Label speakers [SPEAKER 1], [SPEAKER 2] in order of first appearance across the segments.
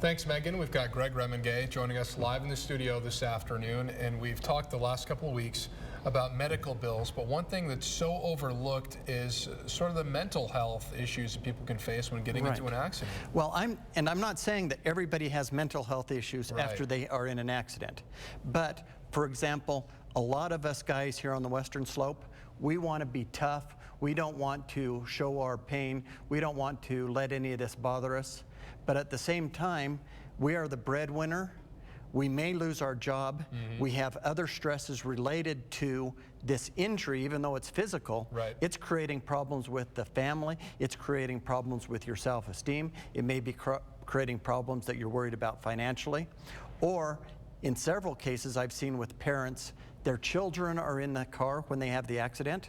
[SPEAKER 1] Thanks, Megan. We've got Greg Remengay joining us live in the studio this afternoon, and we've talked the last couple of weeks about medical bills, but one thing that's so overlooked is sort of the mental health issues that people can face when getting into an accident.
[SPEAKER 2] Well, I'm not saying that everybody has mental health issues after they are in an accident, but for example, a lot of us guys here on the Western Slope, we want to be tough. We don't want to show our pain. We don't want to let any of this bother us. But at the same time, we are the breadwinner. We may lose our job. We have other stresses related to this injury, even though it's physical. It's creating problems with the family. It's creating problems with your self-esteem. It may be creating problems that you're worried about financially. Or in several cases I've seen with parents, their children are in the car when they have the accident,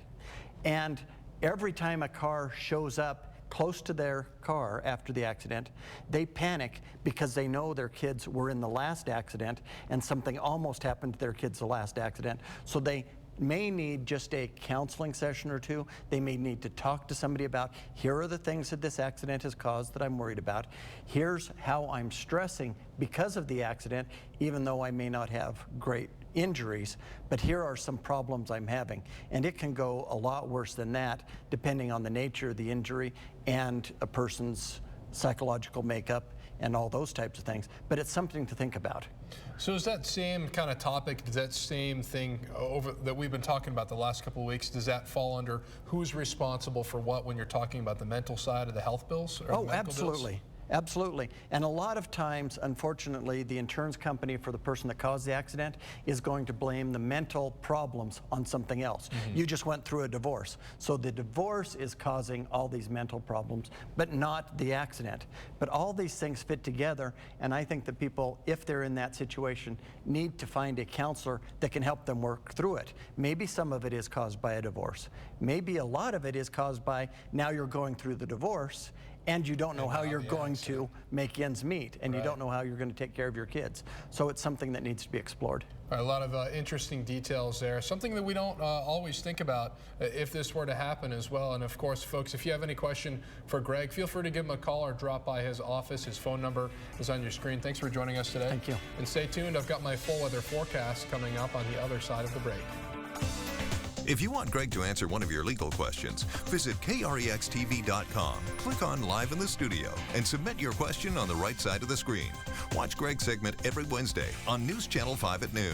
[SPEAKER 2] and every time a car shows up close to their car after the accident, they panic because they know their kids were in the last accident and something almost happened to their kids the last accident. So they may need just a counseling session or two. They may need to talk to somebody about, here are the things that this accident has caused that I'm worried about. Here's how I'm stressing because of the accident, even though I may not have great injuries, but here are some problems I'm having. And it can go a lot worse than that, depending on the nature of the injury and a person's psychological makeup and all those types of things, but it's something to think about.
[SPEAKER 1] So is that same kind of topic, does that same thing that we've been talking about the last couple of weeks, does that fall under who's responsible for what when you're talking about the mental side of the health bills? Or
[SPEAKER 2] oh, absolutely. Bills? Absolutely. And a lot of times, unfortunately, the insurance company for the person that caused the accident is going to blame the mental problems on something else. You just went through a divorce. So the divorce is causing all these mental problems, but not the accident. But all these things fit together, and I think that people, if they're in that situation, need to find a counselor that can help them work through it. Maybe some of it is caused by a divorce. Maybe a lot of it is caused by now you're going through the divorce and you don't know how you're going to make ends meet, and you don't know how you're going to take care of your kids. So it's something that needs to be explored.
[SPEAKER 1] A lot of interesting details there. Something that we don't always think about if this were to happen as well. And of course, folks, if you have any question for Greg, feel free to give him a call or drop by his office. His phone number is on your screen. Thanks for joining us today.
[SPEAKER 2] Thank you.
[SPEAKER 1] And stay tuned. I've got my full weather forecast coming up on the other side of the break.
[SPEAKER 3] If you want Greg to answer one of your legal questions, visit KREXTV.com, click on Live in the Studio, and submit your question on the right side of the screen. Watch Greg's segment every Wednesday on News Channel 5 at noon.